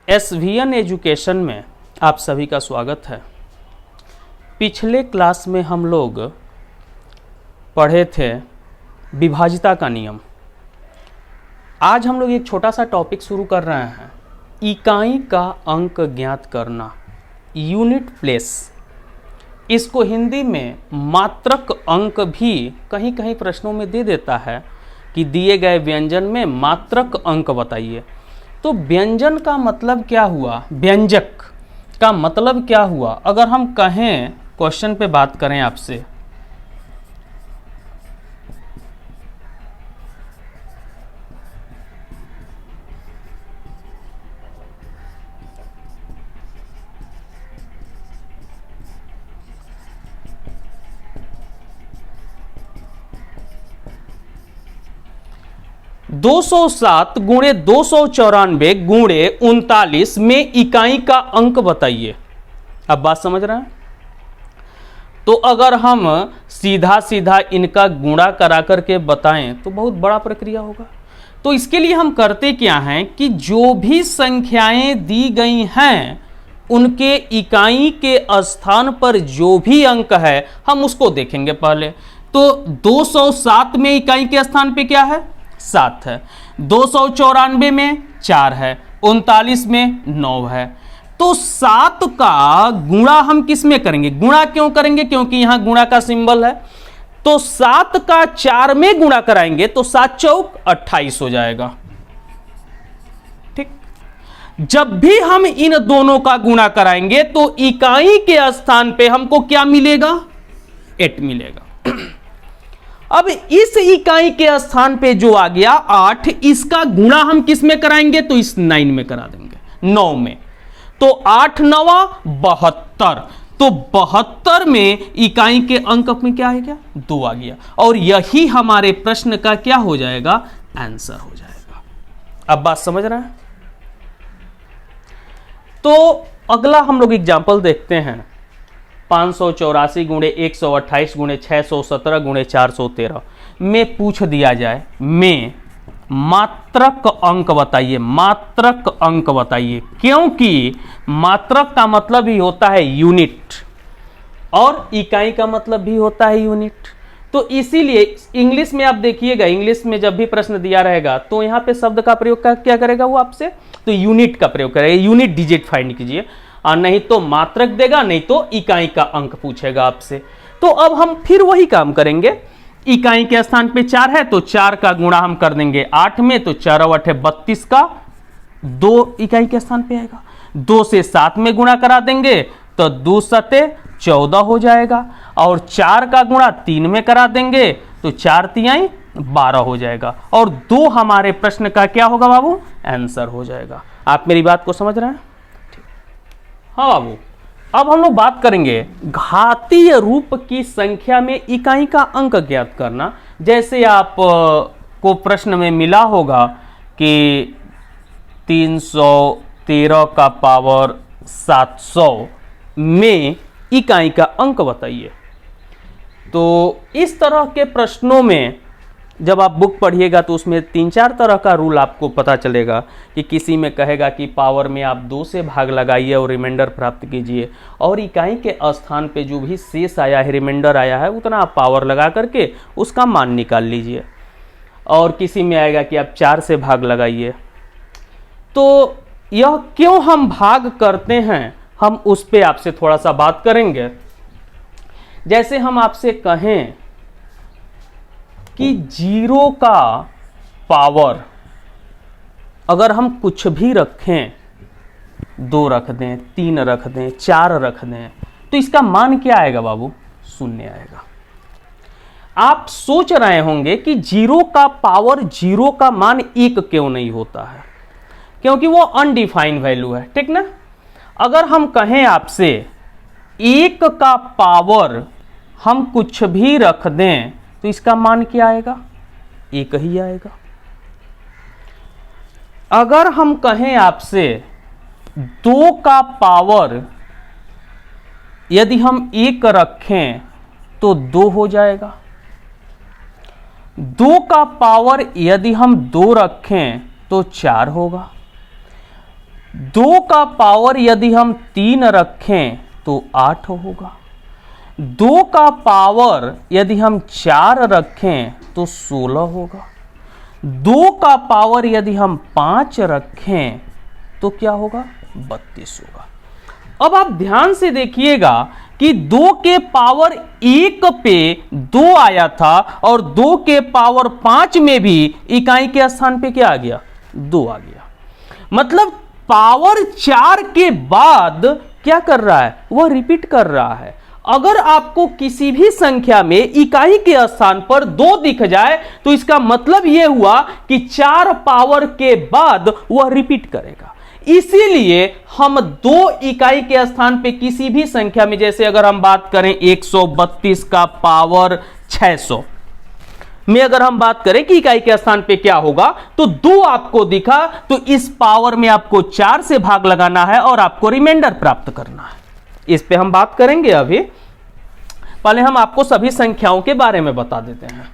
SVN education में आप सभी का स्वागत है। पिछले क्लास में हम लोग पढ़े थे विभाज्यता का नियम। आज हम लोग एक छोटा सा टॉपिक शुरू कर रहे हैं, इकाई का अंक ज्ञात करना, यूनिट प्लेस। इसको हिंदी में मात्रक अंक भी कहीं कहीं प्रश्नों में दे देता है कि दिए गए व्यंजन में मात्रक अंक बताइए। तो व्यंजन का मतलब क्या हुआ, व्यंजक का मतलब क्या हुआ? अगर हम कहें, क्वेश्चन पे बात करें आपसे, 207 गुणे 294 गुणे 39 में इकाई का अंक बताइए। अब बात समझ रहे हैं? तो अगर हम सीधा सीधा इनका गुणा करा करके बताएं तो बहुत बड़ा प्रक्रिया होगा। तो इसके लिए हम करते क्या हैं कि जो भी संख्याएं दी गई हैं उनके इकाई के स्थान पर जो भी अंक है हम उसको देखेंगे पहले। तो 207 में इकाई के स्थान पे क्या है? 7 है। 294 में 4 है। 39 में 9 है। तो 7 का गुणा हम किस में करेंगे? गुणा क्यों करेंगे? क्योंकि यहां गुणा का सिंबल है। तो 7 का 4 में गुणा कराएंगे तो 7 चौक 28 हो जाएगा। ठीक। जब भी हम इन दोनों का गुणा कराएंगे तो इकाई के स्थान पे हमको क्या मिलेगा? 8 मिलेगा। अब इस इकाई के स्थान पे जो आ गया 8, इसका गुणा हम किस में कराएंगे? तो इस 9 में करा देंगे, 9 में। तो 8 9 72। तो 72 में इकाई के अंक में क्या है? क्या 2 आ गया। और यही हमारे प्रश्न का क्या हो जाएगा? आंसर हो जाएगा। अब बात समझ रहे हैं? तो अगला हम लोग एग्जांपल देखते हैं। 584 गुणे 128 गुणे 617 गुणे 413 में पूछ दिया जाए में मात्रक अंक बताइए। मात्रक अंक बताइए, क्योंकि मात्रक का मतलब ही होता है यूनिट और इकाई का मतलब भी होता है यूनिट। तो इसीलिए इंग्लिश में आप देखिएगा, इंग्लिश में जब भी प्रश्न दिया रहेगा तो यहां पे शब्द का प्रयोग क्या करेगा वो आपसे? तो यूनिट का प्रयोग करेगा। यूनिट डिजिट फाइंड कीजिए, और नहीं तो मात्रक देगा, नहीं तो इकाई का अंक पूछेगा आपसे। तो अब हम फिर वही काम करेंगे। इकाई के स्थान पे 4 है तो 4 का गुणा हम कर देंगे 8 में, तो 4 8 32 का 2 इकाई के स्थान पे आएगा। 2 से 7 में गुणा करा देंगे तो 2 7 14 हो जाएगा। और 4 का गुणा 3 में करा देंगे तो 4 3 12 हो जाएगा। और 2 हमारे प्रश्न का क्या होगा बाबू? आंसर हो जाएगा। आप मेरी बात को समझ रहे हैं? हाँ बाबू, अब हम लोग बात करेंगे घातीय रूप की संख्या में इकाई का अंक ज्ञात करना। जैसे आप को प्रश्न में मिला होगा कि 313 का पावर 700 में इकाई का अंक बताइए। तो इस तरह के प्रश्नों में जब आप बुक पढ़िएगा तो उसमें 3-4 तरह का रूल आपको पता चलेगा कि किसी में कहेगा कि पावर में आप 2 से भाग लगाइए और रिमाइंडर प्राप्त कीजिए, और इकाई के स्थान पे जो भी शेष आया है, रिमाइंडर आया है, उतना आप पावर लगा करके उसका मान निकाल लीजिए। और किसी में आएगा कि आप 4 से भाग लगाइए। तो यह क्यों हम भाग करते हैं, हम उस पर आपसे थोड़ा सा बात करेंगे। जैसे हम आपसे कहें कि 0 का पावर अगर हम कुछ भी रखें, 2 रख दें, 3 रख दें, 4 रख दें, तो इसका मान क्या आएगा बाबू? 0 आएगा। आप सोच रहे होंगे कि 0 का पावर 0 का मान 1 क्यों नहीं होता है? क्योंकि वो अनडिफाइंड वैल्यू है, ठीक ना? अगर हम कहें आपसे 1 का पावर हम कुछ भी रख दें तो इसका मान क्या आएगा? 1 ही आएगा। अगर हम कहें आपसे 2 का पावर यदि हम 1 रखें तो 2 हो जाएगा। 2 का पावर यदि हम 2 रखें तो 4 होगा। 2 का पावर यदि हम 3 रखें तो 8 होगा। 2 का पावर यदि हम 4 रखें तो 16 होगा। 2 का पावर यदि हम 5 रखें तो क्या होगा? 32 होगा। अब आप ध्यान से देखिएगा कि 2 के पावर 1 पे 2 आया था और 2 के पावर 5 में भी इकाई के स्थान पे क्या आ गया? 2 आ गया। मतलब पावर 4 के बाद क्या कर रहा है? वह रिपीट कर रहा है। अगर आपको किसी भी संख्या में इकाई के स्थान पर 2 दिख जाए तो इसका मतलब यह हुआ कि 4 पावर के बाद वह रिपीट करेगा। इसीलिए हम 2 इकाई के स्थान पे किसी भी संख्या में, जैसे अगर हम बात करें 132 का पावर 600 में अगर हम बात करें कि इकाई के स्थान पे क्या होगा, तो 2 आपको दिखा तो इस पावर में आपको 4 से भाग लगाना है और आपको रिमाइंडर प्राप्त करना है। इस पे हम बात करेंगे। अभी पहले हम आपको सभी संख्याओं के बारे में बता देते हैं।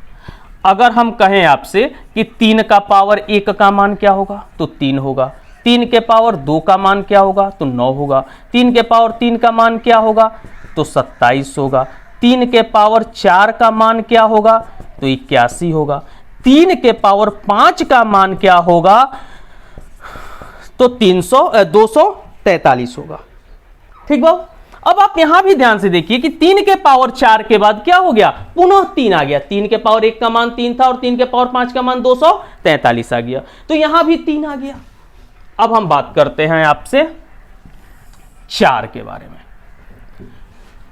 अगर हम कहें आपसे कि 3 का पावर 1 का मान क्या होगा, तो 3 होगा। 3 के पावर 2 का मान क्या होगा, तो 9 होगा। 3 के पावर 3 का मान क्या होगा, तो 27 होगा। 3 के पावर 4 का मान क्या होगा, तो 81 होगा। 3 के पावर 5 का मान क्या होगा, तो 243 होगा। ठीक बाबू। अब आप यहां भी ध्यान से देखिए कि 3 के पावर 4 के बाद क्या हो गया, पुनः 3 आ गया। 3 के पावर 1 का मान 3 था और 3 के पावर 5 का मान 243 आ गया, तो यहां भी 3 आ गया। अब हम बात करते हैं आपसे 4 के बारे में।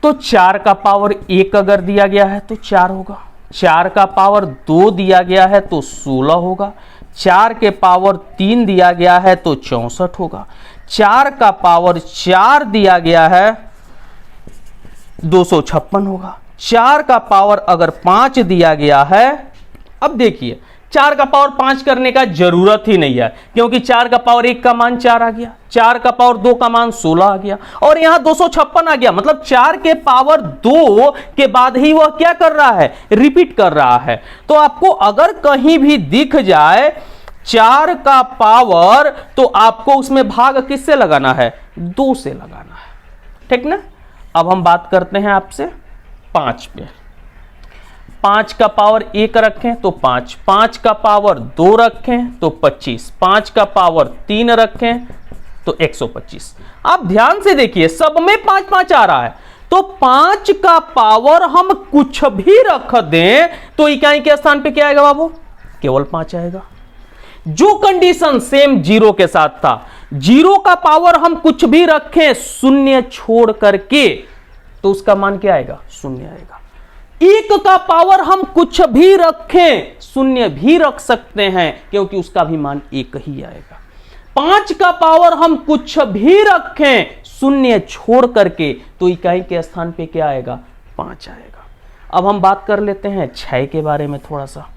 तो 4 का पावर 1 अगर दिया गया है तो 4 होगा। 4 का पावर 2 दिया गया है तो 16 होगा। 4 के पावर 3 दिया गया है तो 64 होगा। 4 का पावर 4 दिया गया है 256 होगा। 4 का पावर अगर 5 दिया गया है, अब देखिए 4 का पावर 5 करने का जरूरत ही नहीं है, क्योंकि 4 का पावर 1 का मान 4 आ गया, 4 का पावर 2 का मान 16 आ गया और यहां 256 आ गया। मतलब 4 के पावर 2 के बाद ही वह क्या कर रहा है, रिपीट कर रहा है। तो आपको अगर कहीं भी दिख जाए 4 का पावर, तो आपको उसमें भाग किससे लगाना है, 2 से लगाना है। ठीक ना। अब हम बात करते हैं आपसे 5 पे। 5 का पावर 1 रखें तो 5, 5 का पावर 2 रखें तो 25, 5 का पावर 3 रखें तो 125। आप ध्यान से देखिए सब में 5 5 आ रहा है, तो 5 का पावर हम कुछ भी रख दें तो इकाई के स्थान पे क्या आएगा बाबू, केवल 5 आएगा। जो कंडीशन सेम 0 के साथ था, 0 का पावर हम कुछ भी रखें शून्य छोड़ करके तो उसका मान क्या आएगा, शून्य आएगा। 1 का पावर हम कुछ भी रखें, शून्य भी रख सकते हैं क्योंकि उसका भी मान 1 ही आएगा। 5 का पावर हम कुछ भी रखें शून्य छोड़ करके तो इकाई के स्थान पे क्या आएगा, 5 आएगा। अब हम बात कर लेते हैं 6 के बारे में थोड़ा सा।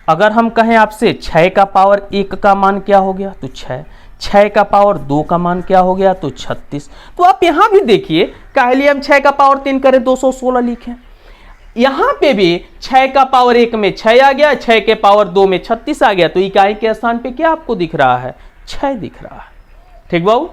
अगर हम कहें आपसे 6 का पावर 1 का मान क्या हो गया, तो 6, 6 का पावर 2 का मान क्या हो गया, तो 36। तो आप यहां भी देखिए, काहे हम 6 का पावर 3 करें 216 लिखें। यहां पे भी 6 का पावर 1 में 6 आ गया, 6 के पावर 2 में 36 आ गया, तो इकाई के स्थान पे क्या आपको दिख रहा है, 6 दिख रहा है। ठीक बाबू।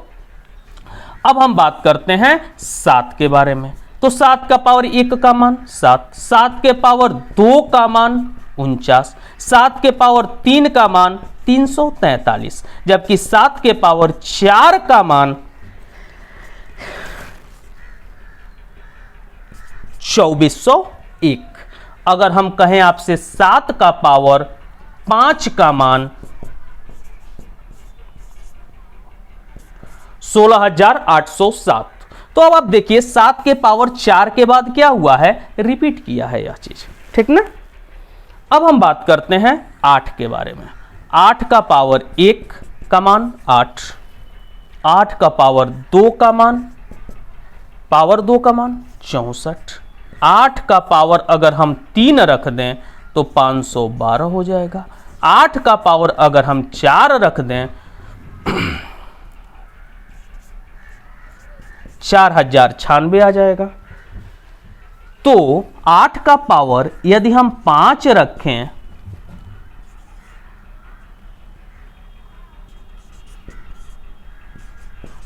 अब हम बात करते हैं 7 के बारे में। तो 7 का पावर 1 का मान 7, 7 के पावर 2 का मान 49, 7 के पावर 3 का मान 343, जबकि 7 के पावर 4 का मान 2401। अगर हम कहें आपसे 7 का पावर 5 का मान 16807। तो अब आप देखिए 7 के पावर 4 के बाद क्या हुआ है, रिपीट किया है यह चीज। ठीक ना। अब हम बात करते हैं 8 के बारे में। 8 का पावर 1 का मान 8, 8 का पावर 2 का मान, पावर 2 का मान 64, 8 का पावर अगर हम 3 रख दें तो 512 हो जाएगा, 8 का पावर अगर हम 4 रख दें 4096 आ जाएगा। तो 8 का पावर यदि हम 5 रखें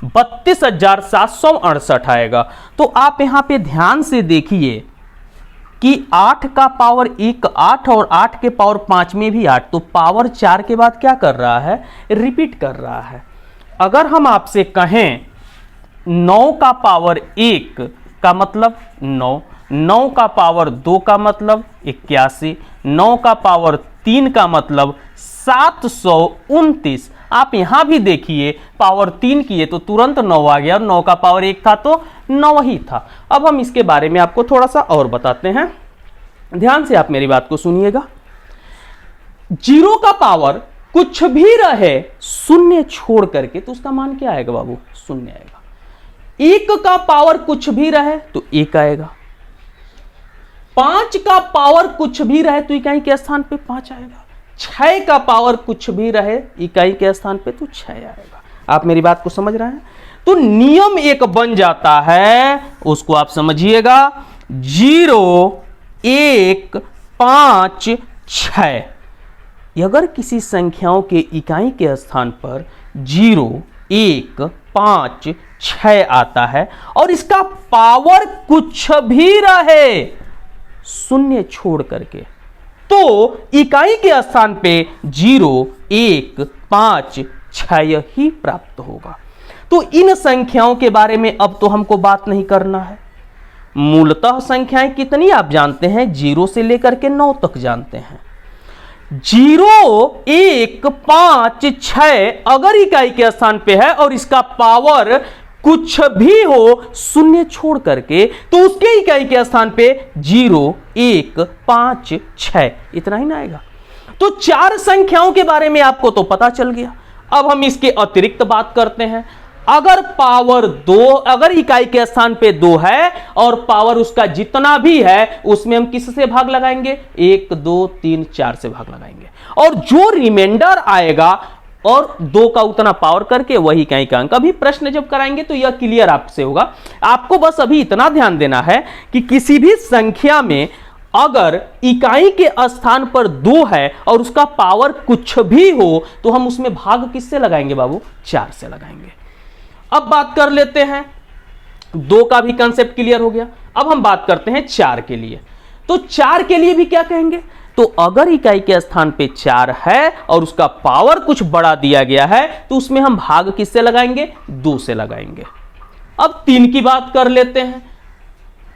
32,768 आएगा। तो आप यहां पे ध्यान से देखिए कि 8 का पावर 1 8 और 8 के पावर 5 में भी 8, तो पावर 4 के बाद क्या कर रहा है, रिपीट कर रहा है। अगर हम आपसे कहें 9 का पावर 1 का मतलब 9, 9 का पावर 2 का मतलब 81, 9 का पावर 3 का मतलब 729। आप यहां भी देखिए पावर 3 किए तो तुरंत 9 आ गया, और 9 का पावर 1 था तो 9 ही था। अब हम इसके बारे में आपको थोड़ा सा और बताते हैं, ध्यान से आप मेरी बात को सुनिएगा। 0 का पावर कुछ भी रहे शून्य छोड़ करके तो उसका मान क्या आएगा बाबू, शून्य आएगा। 1 का पावर कुछ भी रहे तो 1 आएगा। 5 का पावर कुछ भी रहे तो इकाई के स्थान पे 5 आएगा। 6 का पावर कुछ भी रहे इकाई के स्थान पे तो 6 आएगा। आप मेरी बात को समझ रहे हैं? तो नियम एक बन जाता है, उसको आप समझिएगा, 0 1 5 6। अगर किसी संख्याओं के इकाई के स्थान पर 0 1 5 6 आता है और इसका पावर कुछ भी रहे शून्य छोड़ करके, तो इकाई के स्थान पे 0 1 5 6 ही प्राप्त होगा। तो इन संख्याओं के बारे में अब तो हमको बात नहीं करना है। मूलतः संख्याएं कितनी आप जानते हैं, 0 से लेकर के 9 तक जानते हैं। 0 1 5 6 अगर इकाई के स्थान पे है और इसका पावर कुछ भी हो शून्य छोड़ करके, तो उसके इकाई के स्थान पे 0 1 5 6 इतना ही ना आएगा। तो 4 संख्याओं के बारे में आपको तो पता चल गया। अब हम इसके अतिरिक्त बात करते हैं। अगर पावर 2, अगर इकाई के स्थान पे 2 है और पावर उसका जितना भी है उसमें हम किससे भाग लगाएंगे, 1 2 3 4 से भाग लगाएंगे, और जो रिमाइंडर आएगा और 2 का उतना पावर करके वही इकाई का अंक। अभी प्रश्न जब कराएंगे तो यह क्लियर आपसे होगा। आपको बस अभी इतना ध्यान देना है कि किसी भी संख्या में अगर इकाई के स्थान पर 2 है और उसका पावर कुछ भी हो तो हम उसमें भाग किससे लगाएंगे बाबू, 4 से लगाएंगे। अब बात कर लेते हैं, 2 का भी कंसेप्ट क्लियर हो गया। अब हम बात करते हैं 4 के लिए। तो 4 के लिए भी क्या कहेंगे, तो अगर इकाई के स्थान पे 4 है और उसका पावर कुछ बड़ा दिया गया है तो उसमें हम भाग किससे लगाएंगे, 2 से लगाएंगे। अब 3 की बात कर लेते हैं।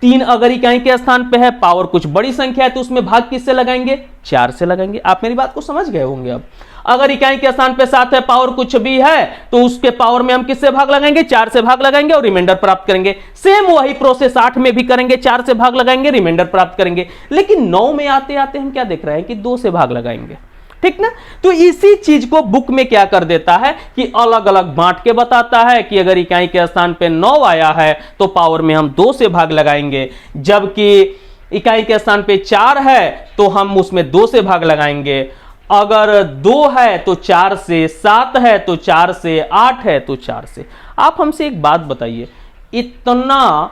3 अगर इकाई के स्थान पे है, पावर कुछ बड़ी संख्या है, तो उसमें भाग किससे लगाएंगे, 4 से लगाएंगे। आप मेरी बात को समझ गए होंगे। अब अगर इकाई के स्थान पे 7 है, पावर कुछ भी है, तो उसके पावर में हम किससे भाग लगाएंगे, 4 से भाग लगाएंगे और रिमाइंडर प्राप्त करेंगे। सेम वही प्रोसेस 8 में भी करेंगे, 4 से भाग लगाएंगे, रिमाइंडर प्राप्त करेंगे। लेकिन 9 में आते आते हम क्या देख रहे हैं कि 2 से भाग लगाएंगे, ठीक ना। तो इसी चीज को बुक में क्या कर देता है कि अलग अलग बांट के बताता है कि अगर इकाई के स्थान पे 9 आया है तो पावर में हम 2 से भाग लगाएंगे, जबकि इकाई के स्थान पे 4 है तो हम उसमें 2 से भाग लगाएंगे। अगर 2 है तो 4 से, 7 है तो 4 से, 8 है तो 4 से। आप हमसे एक बात बताइए, इतना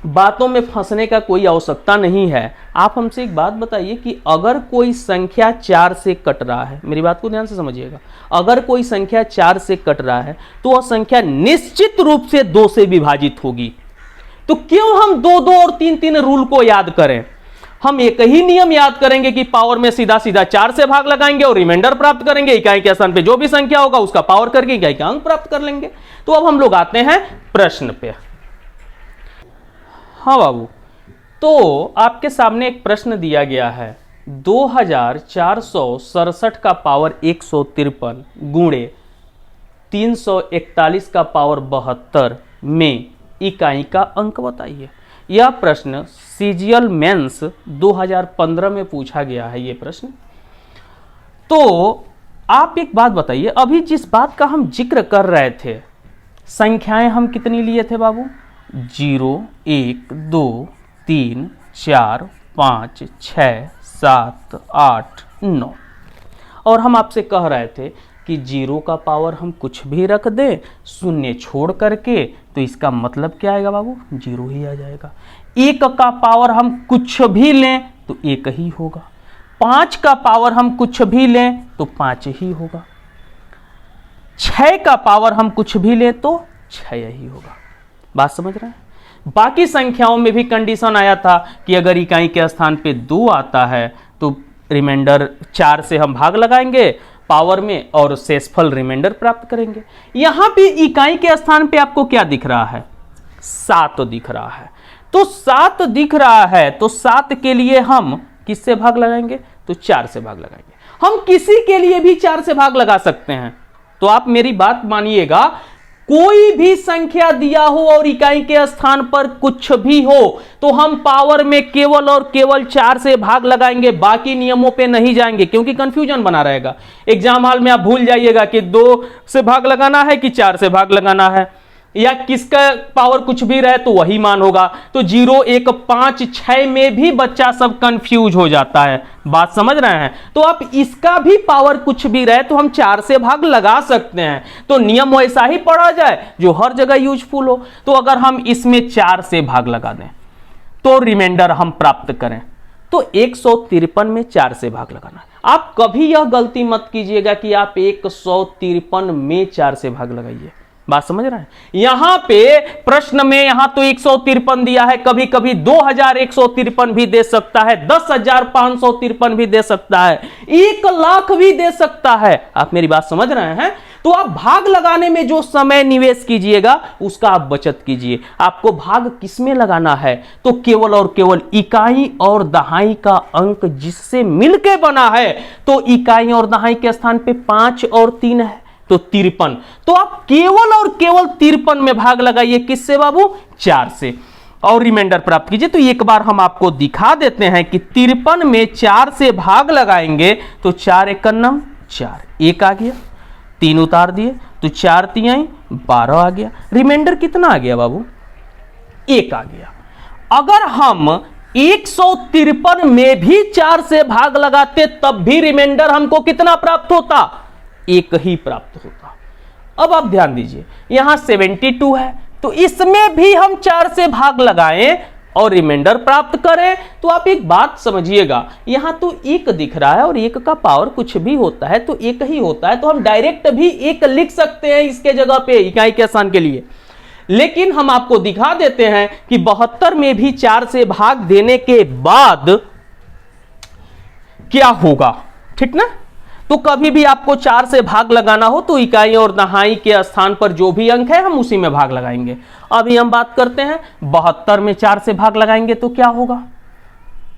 बातों में फंसने का कोई आवश्यकता नहीं है। आप हमसे एक बात बताइए कि अगर कोई संख्या 4 से कट रहा है, मेरी बात को ध्यान से समझिएगा, अगर कोई संख्या 4 से कट रहा है तो वह संख्या निश्चित रूप से 2 से विभाजित होगी। तो क्यों हम 2 2 और 3 3 रूल को याद करें, हम एक ही नियम याद करेंगे कि पावर में सीधा सीधा 4 से भाग लगाएंगे और रिमाइंडर प्राप्त करेंगे। इकाई के स्थान पे जो भी संख्या होगा उसका पावर करके इकाई का अंक प्राप्त कर लेंगे। तो अब हम लोग आते हैं प्रश्न पे। हाँ बाबू, तो आपके सामने एक प्रश्न दिया गया है, 2467 का पावर 153 गुणे 341 का पावर 72 में इकाई का अंक बताइए। यह प्रश्न सीजीएल मेंस 2015 में पूछा गया है ये प्रश्न। तो आप एक बात बताइए, अभी जिस बात का हम जिक्र कर रहे थे, संख्याएं हम कितनी लिए थे बाबू, 0 1 2 3 4 5 6 7 8 9, और हम आपसे कह रहे थे कि 0 का पावर हम कुछ भी रख दें शून्य छोड़ करके, तो इसका मतलब क्या आएगा बाबू, 0 ही आ जाएगा। 1 का पावर हम कुछ भी लें तो 1 ही होगा। 5 का पावर हम कुछ भी लें तो 5 ही होगा। 6 का पावर हम कुछ भी ले तो 6 ही होगा। बात समझ रहे हैं। बाकी संख्याओं में भी कंडीशन आया था कि अगर इकाई के स्थान पे 2 आता है तो रिमाइंडर 4 से हम भाग लगाएंगे पावर में और शेषफल रिमाइंडर प्राप्त करेंगे। यहां पे इकाई के स्थान पे आपको क्या दिख रहा है? 7 दिख रहा है। तो 7 दिख रहा है तो 7 के लिए हम किससे भाग लगाएंगे? तो 4 से भाग लगाएंगे। हम किसी के लिए भी 4 से भाग लगा सकते हैं। तो आप मेरी बात मानिएगा, कोई भी संख्या दिया हो और इकाई के स्थान पर कुछ भी हो तो हम पावर में केवल और केवल 4 से भाग लगाएंगे, बाकी नियमों पे नहीं जाएंगे, क्योंकि कंफ्यूजन बना रहेगा। एग्जाम हॉल में आप भूल जाइएगा कि 2 से भाग लगाना है कि 4 से भाग लगाना है, या किसका पावर कुछ भी रहे तो वही मान होगा। तो 0, 1, 5, 6 में भी बच्चा सब कंफ्यूज हो जाता है। बात समझ रहे हैं। तो आप इसका भी पावर कुछ भी रहे तो हम 4 से भाग लगा सकते हैं। तो नियम वैसा ही पढ़ा जाए जो हर जगह यूजफुल हो। तो अगर हम इसमें 4 से भाग लगा दें तो रिमाइंडर हम प्राप्त करें, तो 153 में 4 से भाग लगाना है। आप कभी यह गलती मत कीजिएगा कि आप 153 में 4 से भाग लगाइए। बात समझ रहे हैं। यहां पे प्रश्न में यहां तो 153 दिया है, कभी कभी 2153 भी दे सकता है, 10,553 भी दे सकता है, 1,00,000 भी दे सकता है। आप मेरी बात समझ रहे हैं। तो आप भाग लगाने में जो समय निवेश कीजिएगा उसका आप बचत कीजिए। आपको भाग किसमें लगाना है? तो केवल और केवल इकाई और दहाई का अंक जिससे मिलके बना है। तो इकाई और दहाई के स्थान पे 5 और 3 है तो 53। तो आप केवल और केवल 53 में भाग लगाइए। किससे बाबू? 4 से, और रिमाइंडर प्राप्त कीजिए। तो एक बार हम आपको दिखा देते हैं कि 53 में 4 से भाग लगाएंगे तो 4 एकन्नम 4, 1 आ गया, 3 उतार दिए तो 4 तिहाई 12 आ गया। रिमाइंडर कितना आ गया बाबू? 1 आ गया। अगर हम 153 में भी 4 से भाग लगाते तब भी रिमाइंडर हमको कितना प्राप्त होता? 1 ही प्राप्त होता। अब आप ध्यान दीजिए, यहां 72 है तो इसमें भी हम 4 से भाग लगाएं और रिमाइंडर प्राप्त करें। तो आप एक बात समझिएगा, यहां तो 1 दिख रहा है और 1 का पावर कुछ भी होता है तो 1 ही होता है। तो हम डायरेक्ट भी 1 लिख सकते हैं इसके जगह पे इकाई के स्थान के लिए। लेकिन हम आपको दिखा देते हैं कि 72 में भी 4 से भाग देने के बाद क्या होगा, ठीक ना। तो कभी भी आपको 4 से भाग लगाना हो तो इकाई और दहाई के स्थान पर जो भी अंक है हम उसी में भाग लगाएंगे। अभी हम बात करते हैं 72 में 4 से भाग लगाएंगे तो क्या होगा?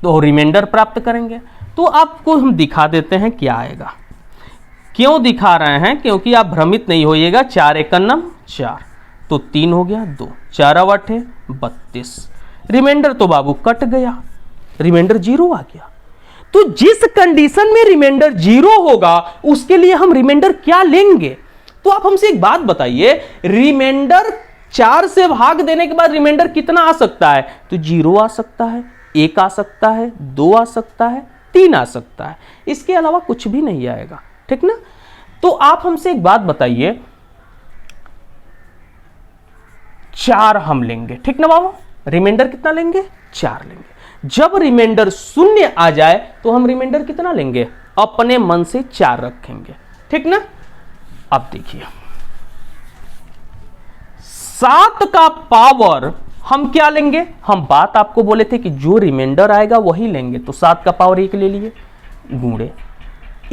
तो रिमाइंडर प्राप्त करेंगे। तो आपको हम दिखा देते हैं क्या आएगा। क्यों दिखा रहे हैं? क्योंकि आप भ्रमित नहीं होइएगा। 4 एकन्नम 4 तो 3 हो गया 2, 4 अठे 32। रिमाइंडर तो बाबू कट गया, रिमाइंडर 0 आ गया। तो जिस कंडीशन में रिमाइंडर 0 होगा उसके लिए हम रिमाइंडर क्या लेंगे? तो आप हमसे एक बात बताइए, रिमाइंडर 4 से भाग देने के बाद रिमाइंडर कितना आ सकता है? तो 0 आ सकता है, 1 आ सकता है, 2 आ सकता है, 3 आ सकता है, इसके अलावा कुछ भी नहीं आएगा, ठीक ना। तो आप हमसे एक बात बताइए, 4 हम लेंगे, ठीक ना बाबू। रिमाइंडर कितना लेंगे? 4 लेंगे। जब रिमाइंडर 0 आ जाए तो हम रिमाइंडर कितना लेंगे? अपने मन से 4 रखेंगे, ठीक ना। अब देखिए 7 का पावर हम क्या लेंगे? हम बात आपको बोले थे कि जो रिमाइंडर आएगा वही लेंगे। तो 7 का पावर 1 ले लिए, गुणे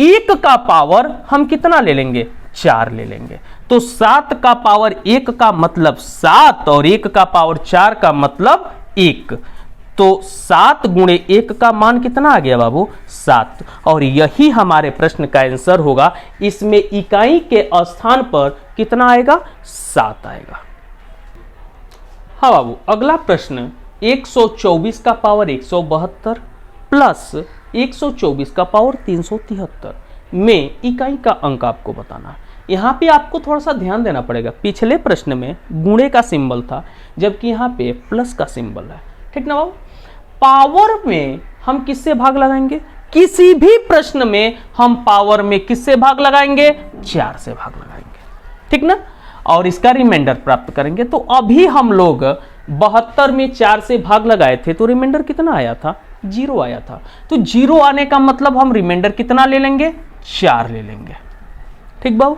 1 का पावर हम कितना ले लेंगे? 4 ले लेंगे। तो 7 का पावर 1 का मतलब 7 और 1 का पावर 4 का मतलब 1। तो 7 गुणे 1 का मान कितना आ गया बाबू? 7। और यही हमारे प्रश्न का आंसर होगा। इसमें इकाई के स्थान पर कितना आएगा? 7 आएगा। हाँ बाबू, अगला प्रश्न 124 का पावर 172 प्लस 124 का पावर 373 में इकाई का अंक आपको बताना है। यहाँ पे आपको थोड़ा सा ध्यान देना पड़ेगा। पिछले प्रश्न में गुणे का सिंबल था जबकि यहाँ पे प्लस का सिंबल है, ठीक ना बाबू। पावर में हम किससे भाग लगाएंगे? किसी भी प्रश्न में हम पावर में किससे भाग लगाएंगे? 4 से भाग लगाएंगे, ठीक ना। और इसका रिमाइंडर प्राप्त करेंगे। तो अभी हम लोग 72 में 4 से भाग लगाए थे तो रिमाइंडर कितना आया था? 0 आया था। तो 0 आने का मतलब हम रिमाइंडर कितना ले लेंगे? 4 ले लेंगे, ठीक बाबू।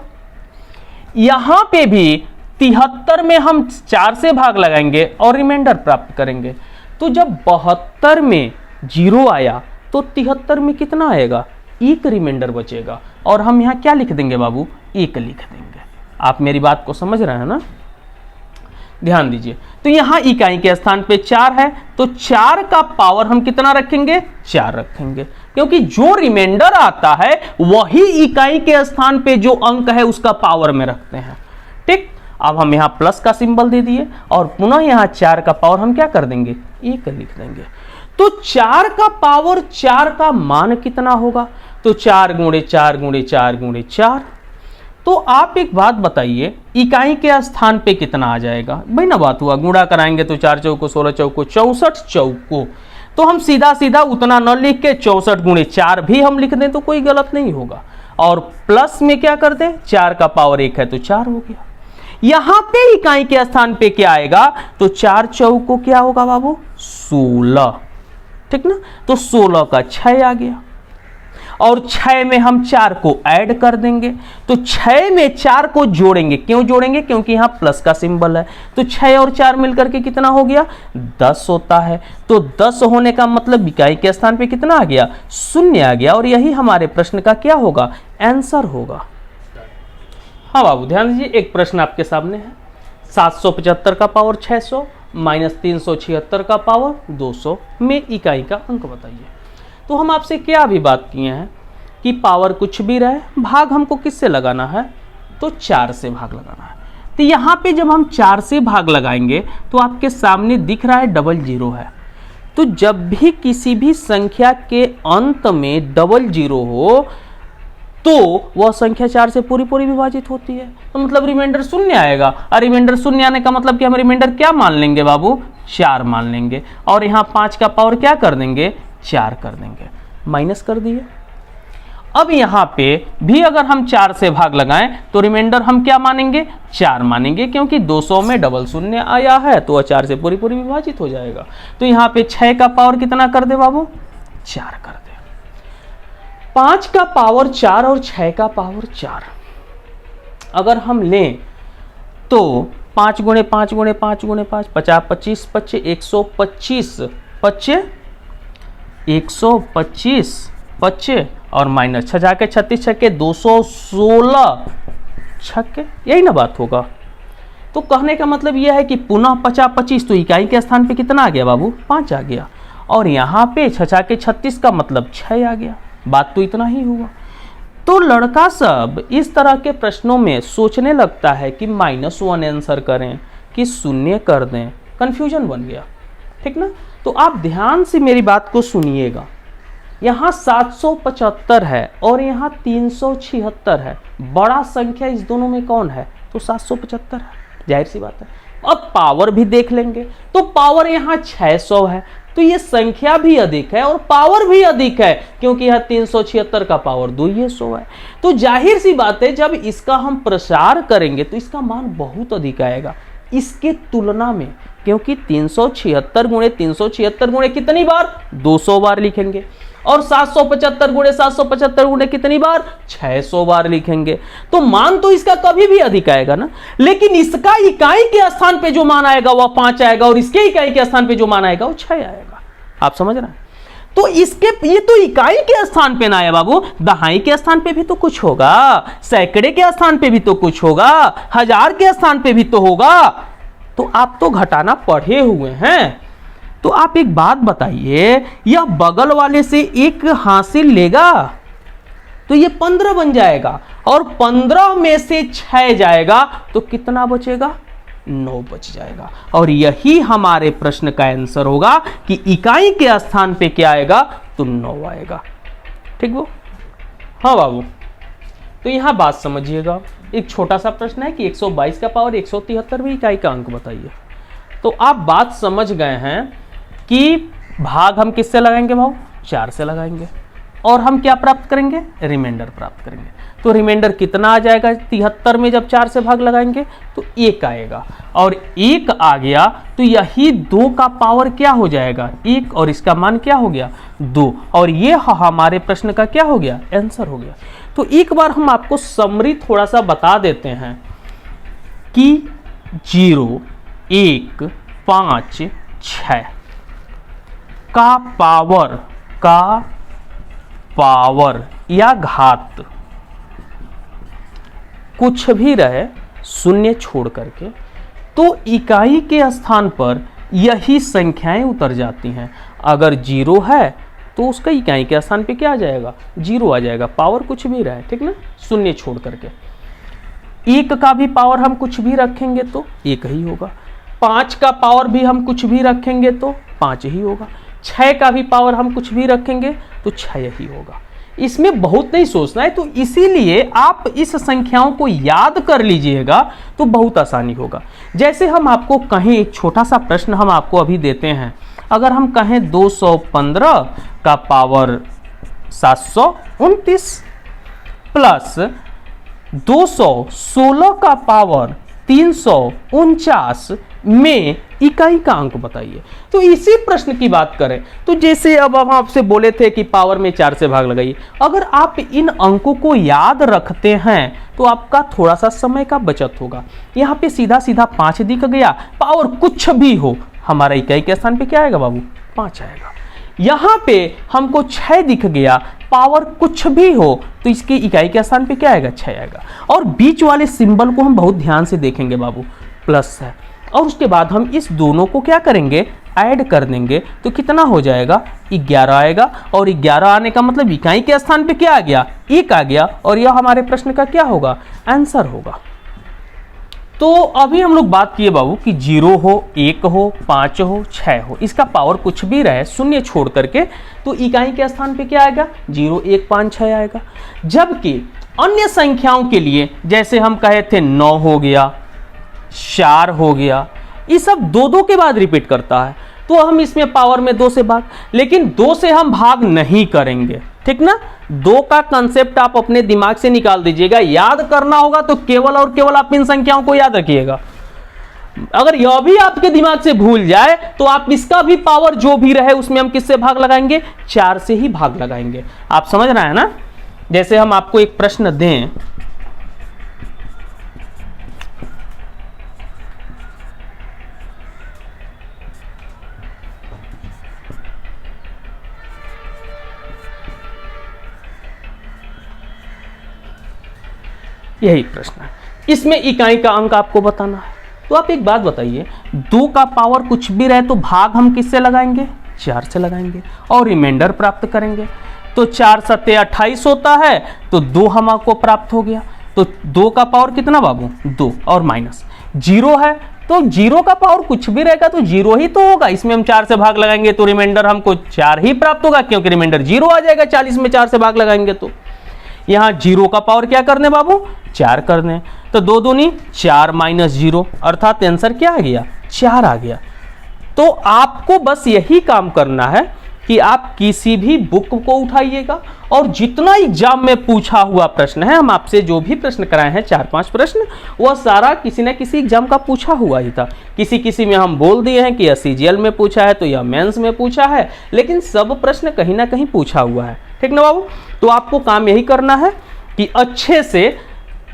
यहां पे भी 73 में हम 4 से भाग लगाएंगे और रिमाइंडर प्राप्त करेंगे। तो जब 72 में 0 आया तो 73 में कितना आएगा, 1 रिमाइंडर बचेगा और हम यहां क्या लिख देंगे बाबू, 1 लिख देंगे। आप मेरी बात को समझ रहे हैं ना, ध्यान दीजिए। तो यहां इकाई के स्थान पे 4 है तो 4 का पावर हम कितना रखेंगे, 4 रखेंगे, क्योंकि जो रिमाइंडर आता है वही इकाई के स्थान पे जो अंक है उसका पावर में रखते हैं। ठीक, अब हम यहां प्लस का सिंबल दे दिए और पुनः यहां 4 का पावर हम क्या कर देंगे, 1 लिख देंगे। तो 4 का पावर 4 का मान कितना होगा, तो 4 गुणे 4 गुणे 4 गुणे 4। तो आप एक बात बताइए, इकाई के स्थान पे कितना आ जाएगा, भाई ना बात हुआ, गुणा कराएंगे तो 4 चौको 16 चौको 64 चौको। तो हम सीधा सीधा उतना न लिख के 64 गुणे 4 भी हम लिख दें तो कोई गलत नहीं होगा, और प्लस में क्या कर दें, 4 का पावर 1 है तो 4 हो गया। यहां पे इकाई के स्थान पे क्या आएगा, तो 4 चौको क्या होगा बाबू, 16, ठीक ना। तो 16 का 6 आ गया और 6 में हम 4 को ऐड कर देंगे। तो 6 में 4 को जोड़ेंगे, क्यों जोड़ेंगे, क्योंकि यहां प्लस का सिंबल है। तो 6 और 4 मिलकर के कितना हो गया, 10 होता है। तो 10 होने का मतलब इकाई के स्थान पे कितना आ गया, 0 आ गया, और यही हमारे प्रश्न का क्या होगा, आंसर होगा। हाँ बाबू ध्यान दीजिए, एक प्रश्न आपके सामने है, 775 का पावर 600 माइनस 376 का पावर 200 में इकाई का अंक बताइए। तो हम आपसे क्या अभी बात किए हैं कि पावर कुछ भी रहे, भाग हमको किससे लगाना है, तो 4 से भाग लगाना है। तो यहाँ पे जब हम 4 से भाग लगाएंगे तो आपके सामने दिख रहा है डबल जीरो है। तो जब भी किसी भी संख्या के अंत में डबल जीरो हो तो वह संख्या 4 से पूरी पूरी विभाजित होती है, तो मतलब रिमाइंडर 0 आएगा। और रिमाइंडर 0 आने का मतलब कि हम रिमाइंडर क्या मान लेंगे बाबू, 4 मान लेंगे, और यहाँ 5 का पावर क्या कर देंगे, 4 कर देंगे, माइनस कर दिए। अब यहाँ पे भी अगर हम 4 से भाग लगाएं तो रिमाइंडर हम क्या मानेंगे, 4 मानेंगे, क्योंकि 200 में डबल 0 आया है तो वह 4 से पूरी पूरी विभाजित हो जाएगा। तो यहाँ पे 6 का पावर कितना कर दे बाबू, 4 कर दे। 5 का पावर 4 और 6 का पावर 4 अगर हम लें तो 5 गुणे 5 गुणे 5 गुणे 5 50 25 25 125 25 125 25 और माइनस 6 जाके 36 छक्के 216 छक्के, यही ना बात होगा। तो कहने का मतलब यह है कि पुनः 50 25 तो इकाई के स्थान पे कितना आ गया बाबू, 5 आ गया, और यहाँ पे 6 जाके 36 का मतलब 6 आ गया। बात तो इतना ही हुआ। तो लड़का सब इस तरह के प्रश्नों में सोचने लगता है कि -1 आंसर करें कि 0 कर दें, कंफ्यूजन बन गया, ठीक ना। तो आप ध्यान से मेरी बात को सुनिएगा, यहाँ 775 है और यहाँ 376 है, बड़ा संख्या इस दोनों में कौन है, तो 775 है, जाहिर सी बात है। अब पावर भी देख लेंगे तो पावर यहाँ 600 है, तो ये संख्या भी अधिक है और पावर भी अधिक है, क्योंकि यह 376 का पावर 200 है। तो जाहिर सी बात है जब इसका हम प्रसार करेंगे तो इसका मान बहुत अधिक आएगा इसके तुलना में, क्योंकि 376 गुणे 376 गुणे कितनी बार, 200 बार लिखेंगे, और 775 गुणे 775 गुणे कितनी बार, 600 बार लिखेंगे। तो मान तो इसका कभी भी अधिक आएगा ना, लेकिन इसका इकाई के स्थान पे जो मान आएगा वह 5 आएगा, और इसके इकाई के स्थान पे जो मान आएगा वो 6 आएगा। आप समझ रहे हैं। तो इसके ये तो इकाई के स्थान पे ना आया बाबू, दहाई के स्थान पे भी तो कुछ होगा, सैकड़े के स्थान पे भी तो कुछ होगा, हजार के स्थान पे भी तो होगा। तो आप तो घटाना पढ़े हुए हैं, तो आप एक बात बताइए, यह बगल वाले से 1 हासिल लेगा तो ये 15 बन जाएगा, और 15 में से 6 जाएगा तो कितना बचेगा, 9 बच जाएगा। और यही हमारे प्रश्न का आंसर होगा कि इकाई के स्थान पे क्या आएगा, तो 9 आएगा। ठीक वो, हाँ बाबू। तो यहां बात समझिएगा, एक छोटा सा प्रश्न है कि 122 का पावर 173 भी इकाई का अंक बताइए। तो आप बात समझ गए हैं कि भाग हम किससे लगाएंगे भाव, 4 से लगाएंगे, और हम क्या प्राप्त करेंगे, रिमाइंडर प्राप्त करेंगे। तो रिमाइंडर कितना आ जाएगा, 73 में जब 4 से भाग लगाएंगे तो 1 आएगा, और 1 आ गया तो यही 2 का पावर क्या हो जाएगा, 1, और इसका मान क्या हो गया, 2, और ये हमारे प्रश्न का क्या हो गया, आंसर हो गया। तो एक बार हम आपको समरी थोड़ा सा बता देते हैं कि 0, 1, 5, 6 का पावर या घात कुछ भी रहे शून्य छोड़ करके, तो इकाई के स्थान पर यही संख्याएं उतर जाती हैं। अगर 0 है तो उसका इकाई के स्थान पे क्या आ जाएगा, 0 आ जाएगा, पावर कुछ भी रहे, ठीक ना, शून्य छोड़ करके। 1 का भी पावर हम कुछ भी रखेंगे तो 1 ही होगा, 5 का पावर भी हम कुछ भी रखेंगे तो 5 ही होगा, 6 का भी पावर हम कुछ भी रखेंगे तो 6 ही होगा। इसमें बहुत नहीं सोचना है, तो इसीलिए आप इस संख्याओं को याद कर लीजिएगा तो बहुत आसानी होगा। जैसे हम आपको कहें, एक छोटा सा प्रश्न हम आपको अभी देते हैं, अगर हम कहें 215 का पावर 729 प्लस 216 का पावर 349 में इकाई का अंक बताइए। तो इसी प्रश्न की बात करें तो जैसे अब हम आपसे बोले थे कि पावर में 4 से भाग लगाइए, अगर आप इन अंकों को याद रखते हैं तो आपका थोड़ा सा समय का बचत होगा। यहाँ पे सीधा सीधा 5 दिख गया, पावर कुछ भी हो हमारा इकाई के स्थान पे क्या आएगा बाबू, 5 आएगा। यहाँ पे हमको 6 दिख गया, पावर कुछ भी हो तो इसकी इकाई के स्थान पे क्या आएगा, 6 आएगा। और बीच वाले सिंबल को हम बहुत ध्यान से देखेंगे बाबू, प्लस है, और उसके बाद हम इस दोनों को क्या करेंगे, ऐड कर देंगे तो कितना हो जाएगा, 11 आएगा। और 11 आने का मतलब इकाई के स्थान पे क्या आ गया, 1 आ गया, और यह हमारे प्रश्न का क्या होगा, आंसर होगा। तो अभी हम लोग बात किए बाबू कि 0 हो, 1 हो, 5 हो, 6 हो, इसका पावर कुछ भी रहे शून्य छोड़ करके, तो इकाई के स्थान पे क्या आएगा, 0, 1, 5, 6 आएगा। जबकि अन्य संख्याओं के लिए जैसे हम कहे थे 9 हो गया, 4 हो गया, ये सब 2 के बाद रिपीट करता है, तो हम इसमें पावर में 2 से भाग, लेकिन 2 से हम भाग नहीं करेंगे, ठीक ना। 2 का कंसेप्ट आप अपने दिमाग से निकाल दीजिएगा, याद करना होगा तो केवल और केवल आप इन संख्याओं को याद रखिएगा। अगर यह भी आपके दिमाग से भूल जाए तो आप इसका भी पावर जो भी रहे उसमें हम किससे भाग लगाएंगे, 4 से ही भाग लगाएंगे। आप समझ रहे हैं ना। जैसे हम आपको एक प्रश्न दें, यही प्रश्न है, इसमें इकाई का अंक आपको बताना है। तो आप एक बात बताइए, 2 का पावर कुछ भी रहे तो भाग हम किससे लगाएंगे, 4 से लगाएंगे और रिमाइंडर प्राप्त करेंगे। तो 4 सत्ते 28 होता है, तो 2 हमको प्राप्त हो गया। तो 2 का पावर कितना बाबू, 2, और माइनस 0 है, तो 0 का पावर कुछ भी रहेगा तो 0 ही तो होगा। इसमें हम 4 से भाग लगाएंगे तो रिमाइंडर हमको 4 ही प्राप्त होगा, क्योंकि रिमाइंडर 0 आ जाएगा 40 में 4 से भाग लगाएंगे तो। यहाँ 0 का पावर क्या करने बाबू, 4 करने, तो 2 दूनी 4 माइनस 0, अर्थात आंसर क्या आ गया, 4 आ गया। तो आपको बस यही काम करना है कि आप किसी भी बुक को उठाइएगा और जितना एग्जाम में पूछा हुआ प्रश्न है, हम आपसे जो भी प्रश्न कराए हैं 4-5 प्रश्न, वह सारा किसी न किसी एग्जाम का पूछा हुआ ही था। किसी किसी में हम बोल दिए हैं कि यह सीजीएल में पूछा है तो यह मेंस में पूछा है, लेकिन सब प्रश्न कहीं ना कहीं पूछा हुआ है, ठीक ना बाबू। तो आपको काम यही करना है कि अच्छे से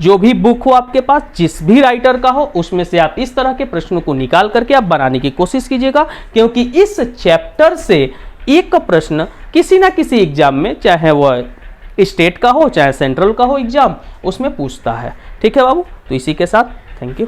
जो भी बुक हो आपके पास, जिस भी राइटर का हो, उसमें से आप इस तरह के प्रश्नों को निकाल करके आप बनाने की कोशिश कीजिएगा, क्योंकि इस चैप्टर से एक प्रश्न किसी ना किसी एग्जाम में, चाहे वह स्टेट का हो चाहे सेंट्रल का हो एग्जाम, उसमें पूछता है। ठीक है बाबू, तो इसी के साथ थैंक यू।